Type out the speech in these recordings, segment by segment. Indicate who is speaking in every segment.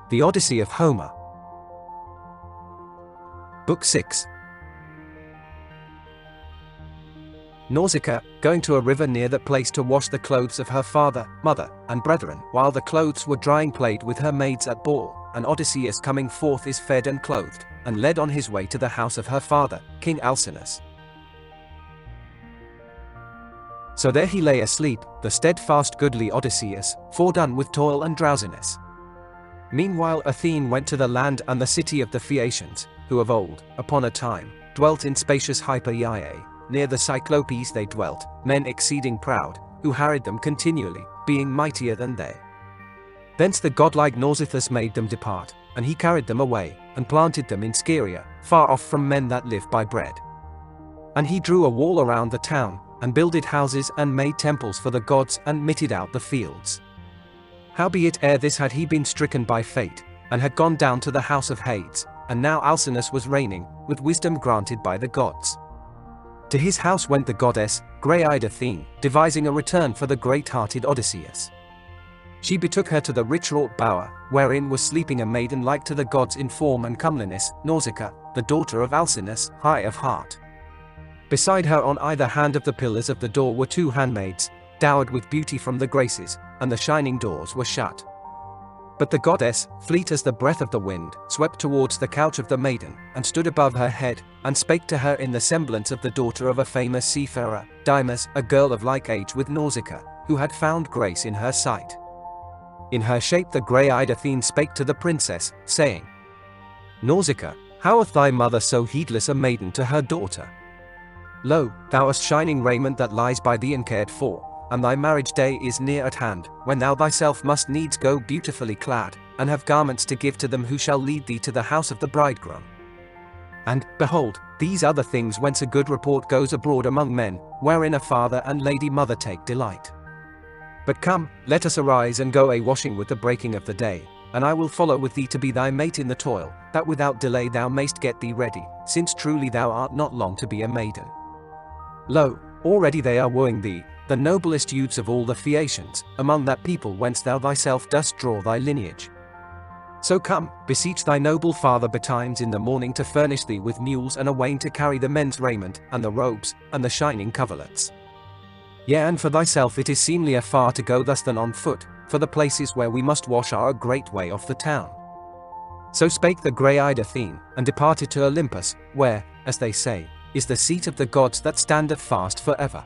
Speaker 1: The Odyssey of Homer. Book 6. Nausicaa, going to a river near that place to wash the clothes of her father, mother, and brethren, while the clothes were drying, played with her maids at ball, and Odysseus coming forth is fed and clothed, and led on his way to the house of her father, King Alcinous. So there he lay asleep, the steadfast goodly Odysseus, fordone with toil and drowsiness. Meanwhile Athene went to the land and the city of the Phaeacians, who of old, upon a time, dwelt in spacious Hyperiae. Near the Cyclopes they dwelt, men exceeding proud, who harried them continually, being mightier than they. Thence the godlike Nausithous made them depart, and he carried them away, and planted them in Scheria, far off from men that live by bread. And he drew a wall around the town, and builded houses and made temples for the gods, and mitted out the fields. Howbeit ere this had he been stricken by fate, and had gone down to the house of Hades, and now Alcinous was reigning, with wisdom granted by the gods. To his house went the goddess, grey-eyed Athene, devising a return for the great-hearted Odysseus. She betook her to the rich-wrought bower, wherein was sleeping a maiden like to the gods in form and comeliness, Nausicaa, the daughter of Alcinous, high of heart. Beside her on either hand of the pillars of the door were two handmaids, dowered with beauty from the Graces, and the shining doors were shut. But the goddess, fleet as the breath of the wind, swept towards the couch of the maiden, and stood above her head, and spake to her in the semblance of the daughter of a famous seafarer, Dymas, a girl of like age with Nausicaa, who had found grace in her sight. In her shape the grey-eyed Athene spake to the princess, saying, Nausicaa, how hath thy mother so heedless a maiden to her daughter? Lo, thou hast shining raiment that lies by thee uncared for, and thy marriage day is near at hand, when thou thyself must needs go beautifully clad, and have garments to give to them who shall lead thee to the house of the bridegroom. And, behold, these other things whence a good report goes abroad among men, wherein a father and lady mother take delight. But come, let us arise and go a-washing with the breaking of the day, and I will follow with thee to be thy mate in the toil, that without delay thou mayst get thee ready, since truly thou art not long to be a maiden. Lo, already they are wooing thee, the noblest youths of all the Phaeacians, among that people whence thou thyself dost draw thy lineage. So come, beseech thy noble father betimes in the morning to furnish thee with mules and a wain to carry the men's raiment, and the robes, and the shining coverlets. Yea, and for thyself it is seemlier far to go thus than on foot, for the places where we must wash are a great way off the town. So spake the grey-eyed Athene, and departed to Olympus, where, as they say, is the seat of the gods that standeth fast for ever.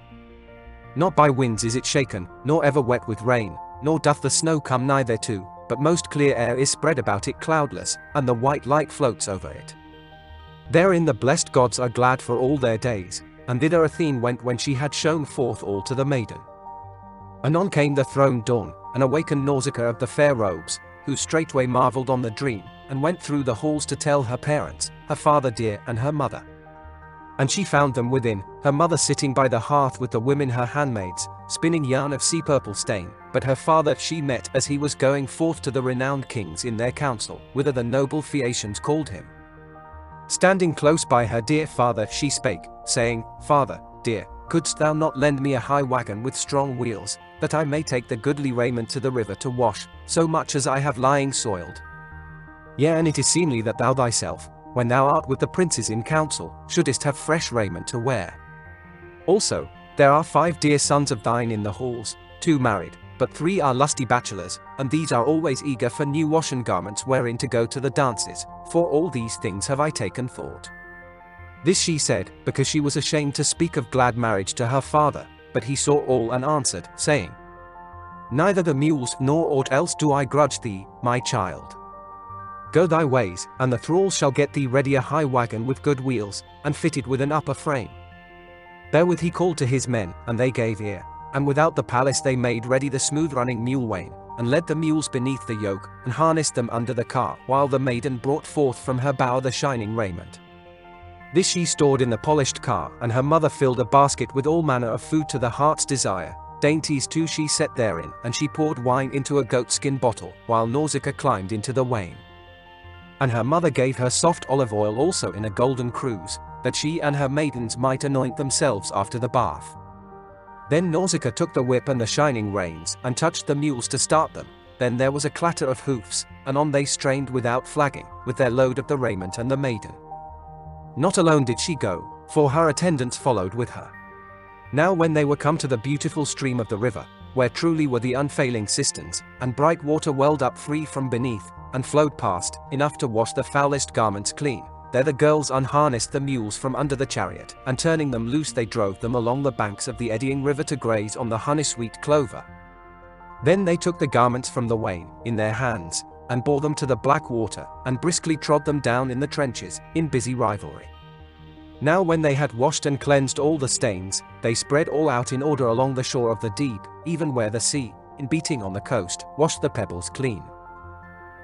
Speaker 1: Not by winds is it shaken, nor ever wet with rain, nor doth the snow come nigh thereto, but most clear air is spread about it cloudless, and the white light floats over it. Therein the blessed gods are glad for all their days, and thither Athene went when she had shown forth all to the maiden. Anon came the throned dawn, and awakened Nausicaa of the fair robes, who straightway marvelled on the dream, and went through the halls to tell her parents, her father dear and her mother. And she found them within, her mother sitting by the hearth with the women her handmaids, spinning yarn of sea-purple stain, but her father she met as he was going forth to the renowned kings in their council, whither the noble Phaeacians called him. Standing close by her dear father she spake, saying, Father, dear, couldst thou not lend me a high wagon with strong wheels, that I may take the goodly raiment to the river to wash, so much as I have lying soiled? Yea, and it is seemly that thou thyself, when thou art with the princes in council, shouldest have fresh raiment to wear. Also, there are 5 dear sons of thine in the halls, 2 married, but 3 are lusty bachelors, and these are always eager for new washen garments wherein to go to the dances, for all these things have I taken thought. This she said, because she was ashamed to speak of glad marriage to her father, but he saw all and answered, saying, Neither the mules nor aught else do I grudge thee, my child. Go thy ways, and the thralls shall get thee ready a high wagon with good wheels, and fitted with an upper frame. Therewith he called to his men, and they gave ear, and without the palace they made ready the smooth-running mule wain, and led the mules beneath the yoke, and harnessed them under the car, while the maiden brought forth from her bower the shining raiment. This she stored in the polished car, and her mother filled a basket with all manner of food to the heart's desire. Dainties too she set therein, and she poured wine into a goatskin bottle, while Nausicaa climbed into the wain. And her mother gave her soft olive oil also in a golden cruse, that she and her maidens might anoint themselves after the bath. Then Nausicaa took the whip and the shining reins, and touched the mules to start them, then there was a clatter of hoofs, and on they strained without flagging, with their load of the raiment and the maiden. Not alone did she go, for her attendants followed with her. Now when they were come to the beautiful stream of the river, where truly were the unfailing cisterns, and bright water welled up free from beneath, and flowed past, enough to wash the foulest garments clean, there the girls unharnessed the mules from under the chariot, and turning them loose they drove them along the banks of the eddying river to graze on the honey-sweet clover. Then they took the garments from the wain, in their hands, and bore them to the black water, and briskly trod them down in the trenches, in busy rivalry. Now when they had washed and cleansed all the stains, they spread all out in order along the shore of the deep, even where the sea, in beating on the coast, washed the pebbles clean.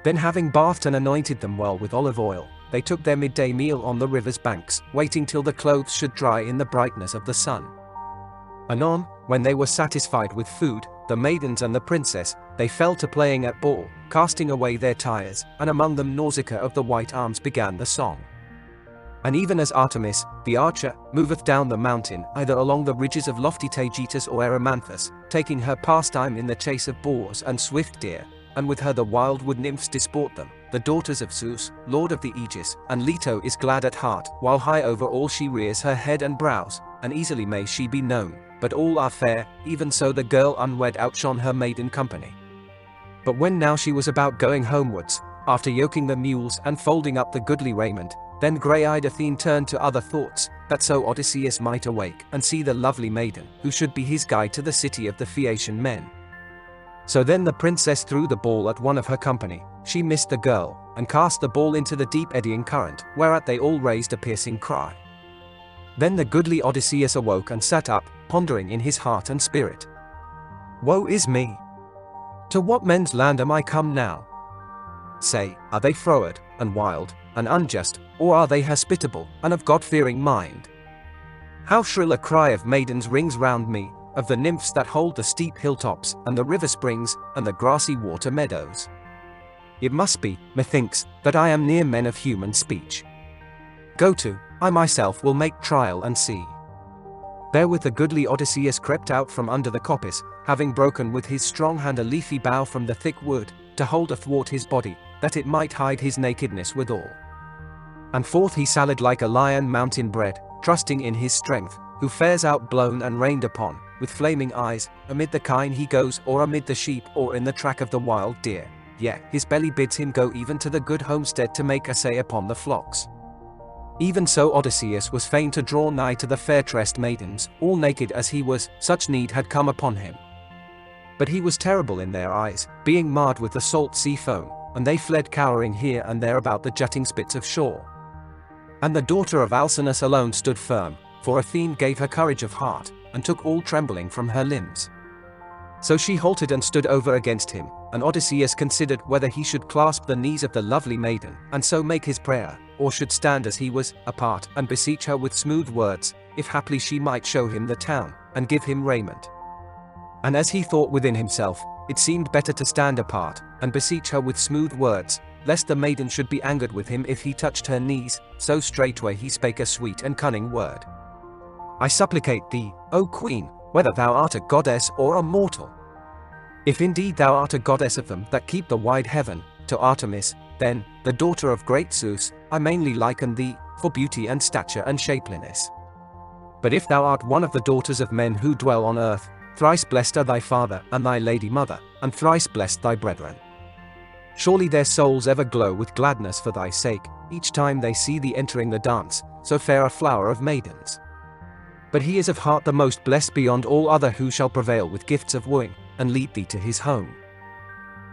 Speaker 1: Then having bathed and anointed them well with olive oil, they took their midday meal on the river's banks, waiting till the clothes should dry in the brightness of the sun. Anon, when they were satisfied with food, the maidens and the princess, they fell to playing at ball, casting away their tires, and among them Nausicaa of the white arms began the song. And even as Artemis, the archer, moveth down the mountain, either along the ridges of lofty Taygetus or Erymanthus, taking her pastime in the chase of boars and swift deer, and with her the wild wood nymphs disport them, the daughters of Zeus, lord of the Aegis, and Leto is glad at heart, while high over all she rears her head and brows, and easily may she be known, but all are fair, even so the girl unwed outshone her maiden company. But when now she was about going homewards, after yoking the mules and folding up the goodly raiment, then grey-eyed Athene turned to other thoughts, that so Odysseus might awake and see the lovely maiden, who should be his guide to the city of the Phaeacian men. So then the princess threw the ball at one of her company, she missed the girl, and cast the ball into the deep eddying current, whereat they all raised a piercing cry. Then the goodly Odysseus awoke and sat up, pondering in his heart and spirit. Woe is me! To what men's land am I come now? Say, are they froward, and wild, and unjust, or are they hospitable, and of God-fearing mind? How shrill a cry of maidens rings round me, of the nymphs that hold the steep hilltops, and the river springs, and the grassy water meadows. It must be, methinks, that I am near men of human speech. Go to, I myself will make trial and see. Therewith the goodly Odysseus crept out from under the coppice, having broken with his strong hand a leafy bough from the thick wood, to hold athwart his body, that it might hide his nakedness withal. And forth he sallied like a lion mountain-bred, trusting in his strength, who fares out blown and rained upon, with flaming eyes, amid the kine he goes, or amid the sheep, or in the track of the wild deer. Yet his belly bids him go even to the good homestead to make essay upon the flocks. Even so Odysseus was fain to draw nigh to the fair-tressed maidens, all naked as he was, such need had come upon him. But he was terrible in their eyes, being marred with the salt sea foam, and they fled cowering here and there about the jutting spits of shore. And the daughter of Alcinous alone stood firm, for Athene gave her courage of heart, and took all trembling from her limbs. So she halted and stood over against him, and Odysseus considered whether he should clasp the knees of the lovely maiden, and so make his prayer, or should stand as he was, apart, and beseech her with smooth words, if haply she might show him the town, and give him raiment. And as he thought within himself, it seemed better to stand apart, and beseech her with smooth words, lest the maiden should be angered with him if he touched her knees, so straightway he spake a sweet and cunning word. I supplicate thee, O Queen, whether thou art a goddess or a mortal. If indeed thou art a goddess of them that keep the wide heaven, to Artemis, then, the daughter of great Zeus, I mainly liken thee, for beauty and stature and shapeliness. But if thou art one of the daughters of men who dwell on earth, thrice blessed are thy father and thy lady mother, and thrice blessed thy brethren. Surely their souls ever glow with gladness for thy sake, each time they see thee entering the dance, so fair a flower of maidens. But he is of heart the most blessed beyond all other who shall prevail with gifts of wooing, and lead thee to his home.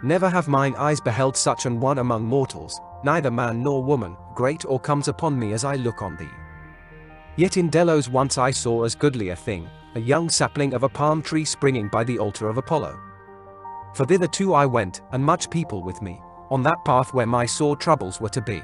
Speaker 1: Never have mine eyes beheld such an one among mortals, neither man nor woman, great or comes upon me as I look on thee. Yet in Delos once I saw as goodly a thing, a young sapling of a palm tree springing by the altar of Apollo. For thither too I went, and much people with me, on that path where my sore troubles were to be.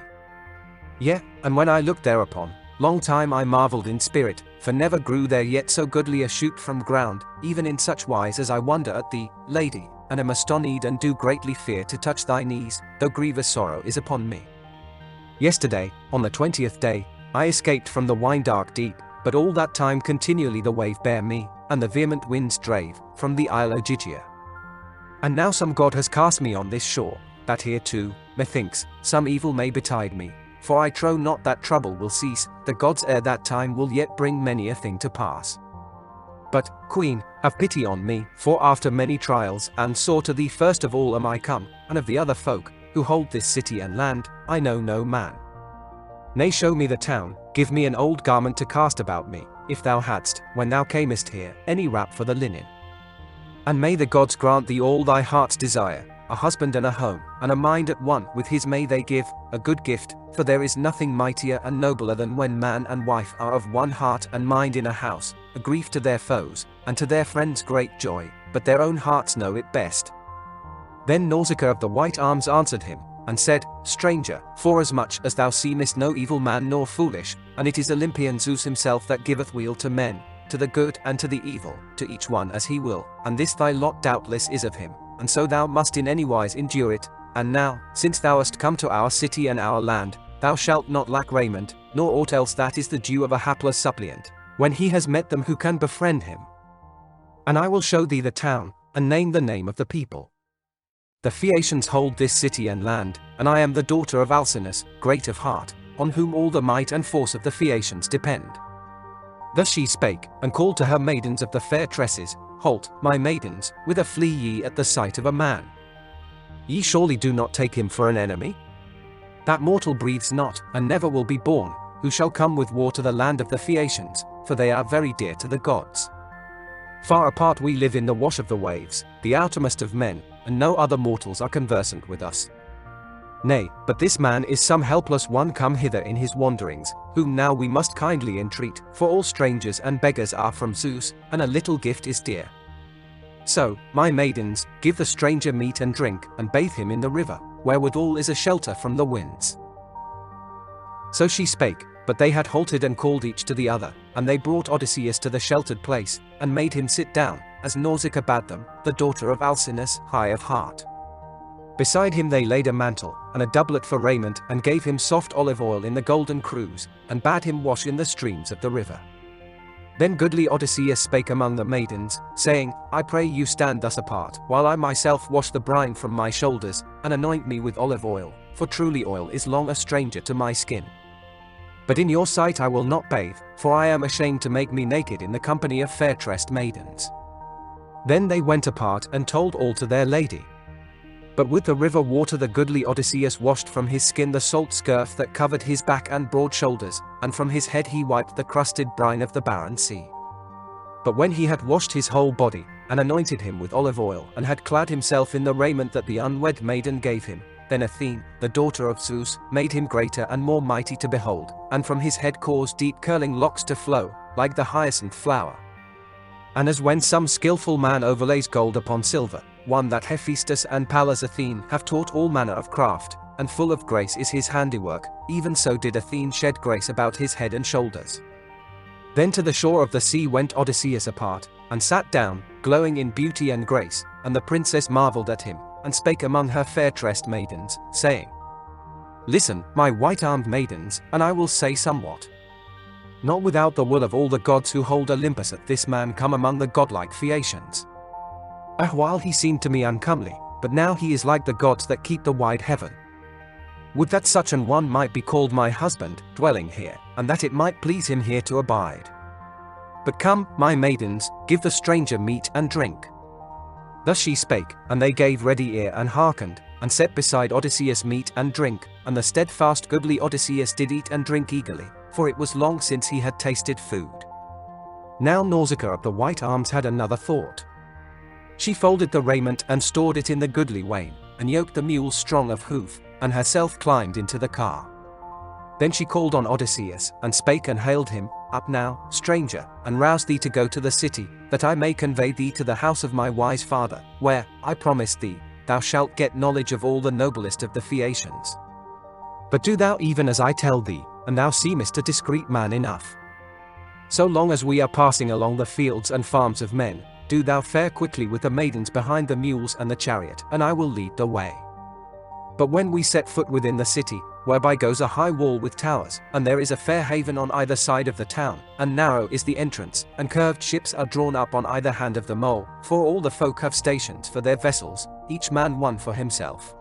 Speaker 1: Yea, and when I looked thereupon, long time I marvelled in spirit, for never grew there yet so goodly a shoot from ground, even in such wise as I wonder at thee, lady, and am astonied and do greatly fear to touch thy knees, though grievous sorrow is upon me. Yesterday, on the 20th day, I escaped from the wine-dark deep, but all that time continually the wave bare me, and the vehement winds drave, from the isle Ogygia. And now some god has cast me on this shore, that here too, methinks, some evil may betide me, for I trow not that trouble will cease, the gods ere that time will yet bring many a thing to pass. But, Queen, have pity on me, for after many trials and sore to thee first of all am I come, and of the other folk, who hold this city and land, I know no man. Nay, show me the town, give me an old garment to cast about me, if thou hadst, when thou camest here, any wrap for the linen. And may the gods grant thee all thy heart's desire, a husband and a home, and a mind at one with his may they give, a good gift, for there is nothing mightier and nobler than when man and wife are of one heart and mind in a house, a grief to their foes, and to their friends great joy, but their own hearts know it best. Then Nausicaa of the white arms answered him, and said, Stranger, forasmuch as thou seemest no evil man nor foolish, and it is Olympian Zeus himself that giveth weal to men, to the good and to the evil, to each one as he will, and this thy lot doubtless is of him, and so thou must in any wise endure it, and now, since thou hast come to our city and our land, thou shalt not lack raiment, nor aught else that is the due of a hapless suppliant, when he has met them who can befriend him. And I will show thee the town, and name the name of the people. The Phaeacians hold this city and land, and I am the daughter of Alcinous, great of heart, on whom all the might and force of the Phaeacians depend. Thus she spake, and called to her maidens of the fair tresses, Halt, my maidens, whither flee ye at the sight of a man? Ye surely do not take him for an enemy? That mortal breathes not, and never will be born, who shall come with war to the land of the Phaeacians, for they are very dear to the gods. Far apart we live in the wash of the waves, the outermost of men, and no other mortals are conversant with us. Nay, but this man is some helpless one come hither in his wanderings, whom now we must kindly entreat, for all strangers and beggars are from Zeus, and a little gift is dear. So, my maidens, give the stranger meat and drink, and bathe him in the river, wherewithal is a shelter from the winds. So she spake, but they had halted and called each to the other, and they brought Odysseus to the sheltered place, and made him sit down, as Nausicaa bade them, the daughter of Alcinous, high of heart. Beside him they laid a mantle, and a doublet for raiment, and gave him soft olive oil in the golden cruse, and bade him wash in the streams of the river. Then goodly Odysseus spake among the maidens, saying, I pray you stand thus apart, while I myself wash the brine from my shoulders, and anoint me with olive oil, for truly oil is long a stranger to my skin. But in your sight I will not bathe, for I am ashamed to make me naked in the company of fair-tressed maidens. Then they went apart and told all to their lady. But with the river water the goodly Odysseus washed from his skin the salt scurf that covered his back and broad shoulders, and from his head he wiped the crusted brine of the barren sea. But when he had washed his whole body, and anointed him with olive oil, and had clad himself in the raiment that the unwed maiden gave him, then Athene, the daughter of Zeus, made him greater and more mighty to behold, and from his head caused deep curling locks to flow, like the hyacinth flower. And as when some skillful man overlays gold upon silver, one that Hephaestus and Pallas Athene have taught all manner of craft, and full of grace is his handiwork, even so did Athene shed grace about his head and shoulders. Then to the shore of the sea went Odysseus apart, and sat down, glowing in beauty and grace, and the princess marveled at him, and spake among her fair-tressed maidens, saying, Listen, my white-armed maidens, and I will say somewhat. Not without the will of all the gods who hold Olympus hath this man come among the godlike Phaeacians. While he seemed to me uncomely, but now he is like the gods that keep the wide heaven. Would that such an one might be called my husband, dwelling here, and that it might please him here to abide. But come, my maidens, give the stranger meat and drink. Thus she spake, and they gave ready ear and hearkened, and set beside Odysseus meat and drink, and the steadfast goodly Odysseus did eat and drink eagerly, for it was long since he had tasted food. Now Nausicaa of the white arms had another thought. She folded the raiment and stored it in the goodly wain, and yoked the mules strong of hoof, and herself climbed into the car. Then she called on Odysseus, and spake and hailed him, Up now, stranger, and rouse thee to go to the city, that I may convey thee to the house of my wise father, where, I promise thee, thou shalt get knowledge of all the noblest of the Phaeacians. But do thou even as I tell thee, and thou seemest a discreet man enough. So long as we are passing along the fields and farms of men, do thou fare quickly with the maidens behind the mules and the chariot, and I will lead the way. But when we set foot within the city, whereby goes a high wall with towers, and there is a fair haven on either side of the town, and narrow is the entrance, and curved ships are drawn up on either hand of the mole, for all the folk have stations for their vessels, each man one for himself.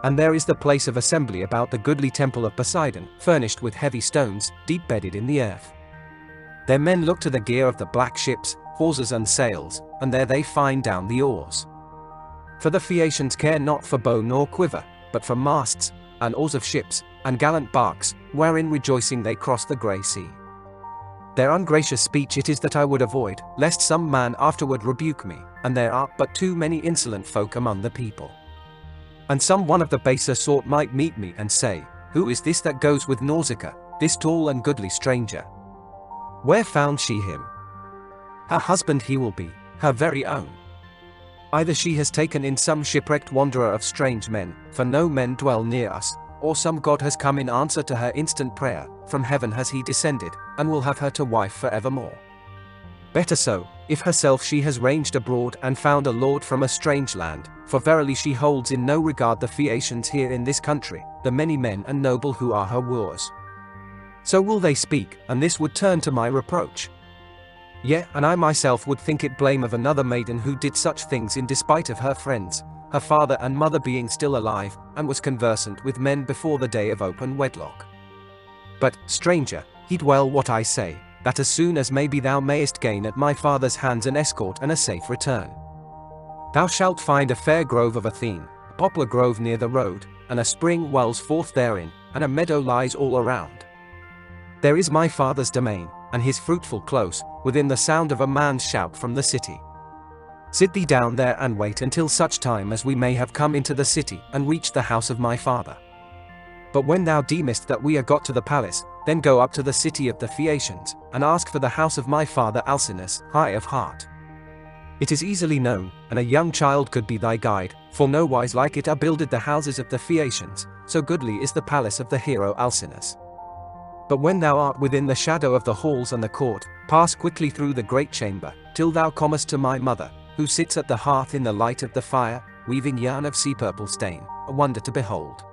Speaker 1: And there is the place of assembly about the goodly temple of Poseidon, furnished with heavy stones, deep bedded in the earth. There men look to the gear of the black ships, hawsers and sails, and there they find down the oars. For the Phaeacians care not for bow nor quiver, but for masts, and oars of ships, and gallant barks, wherein rejoicing they cross the grey sea. Their ungracious speech it is that I would avoid, lest some man afterward rebuke me, and there are but too many insolent folk among the people. And some one of the baser sort might meet me and say, Who is this that goes with Nausicaa, this tall and goodly stranger? Where found she him? Her husband he will be, her very own. Either she has taken in some shipwrecked wanderer of strange men, for no men dwell near us, or some god has come in answer to her instant prayer, from heaven has he descended, and will have her to wife for evermore. Better so, if herself she has ranged abroad and found a lord from a strange land, for verily she holds in no regard the Phaeacians here in this country, the many men and noble who are her wooers. So will they speak, and this would turn to my reproach. Yea, and I myself would think it blame of another maiden who did such things in despite of her friends, her father and mother being still alive, and was conversant with men before the day of open wedlock. But, stranger, heed well what I say, that as soon as may be thou mayest gain at my father's hands an escort and a safe return. Thou shalt find a fair grove of Athene, a poplar grove near the road, and a spring wells forth therein, and a meadow lies all around. There is my father's domain, and his fruitful close, within the sound of a man's shout from the city. Sit thee down there and wait until such time as we may have come into the city and reached the house of my father. But when thou deemest that we are got to the palace, then go up to the city of the Phaeacians, and ask for the house of my father Alcinous, high of heart. It is easily known, and a young child could be thy guide, for nowise like it are builded the houses of the Phaeacians, so goodly is the palace of the hero Alcinous. But when thou art within the shadow of the halls and the court, pass quickly through the great chamber, till thou comest to my mother, who sits at the hearth in the light of the fire, weaving yarn of sea-purple stain, a wonder to behold.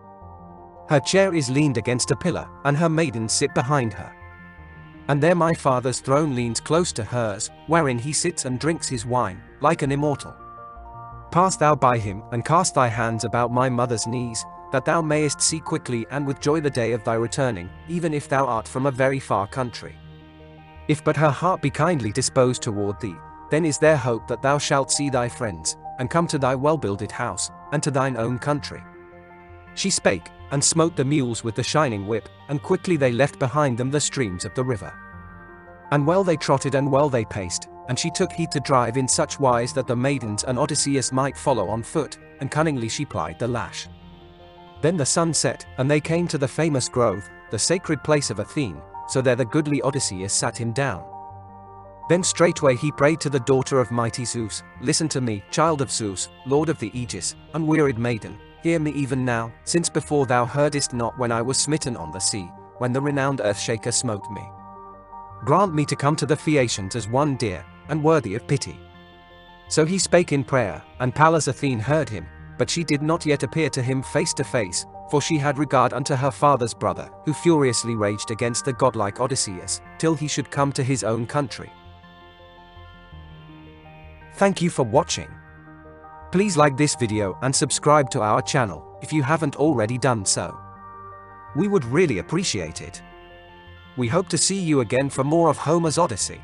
Speaker 1: Her chair is leaned against a pillar, and her maidens sit behind her. And there my father's throne leans close to hers, wherein he sits and drinks his wine, like an immortal. Pass thou by him, and cast thy hands about my mother's knees, that thou mayest see quickly and with joy the day of thy returning, even if thou art from a very far country. If but her heart be kindly disposed toward thee, then is there hope that thou shalt see thy friends, and come to thy well-builded house, and to thine own country. She spake, and smote the mules with the shining whip, and quickly they left behind them the streams of the river. And well they trotted and well they paced, and she took heed to drive in such wise that the maidens and Odysseus might follow on foot, and cunningly she plied the lash. Then the sun set, and they came to the famous grove, the sacred place of Athene, so there the goodly Odysseus sat him down. Then straightway he prayed to the daughter of mighty Zeus, Listen to me, child of Zeus, lord of the Aegis, unwearied maiden, hear me even now, since before thou heardest not when I was smitten on the sea, when the renowned earth-shaker smote me. Grant me to come to the Phaeacians as one dear, and worthy of pity. So he spake in prayer, and Pallas Athene heard him, but she did not yet appear to him face to face, for she had regard unto her father's brother, who furiously raged against the godlike Odysseus, till he should come to his own country. Thank you for watching. Please like this video and subscribe to our channel, if you haven't already done so. We would really appreciate it. We hope to see you again for more of Homer's Odyssey.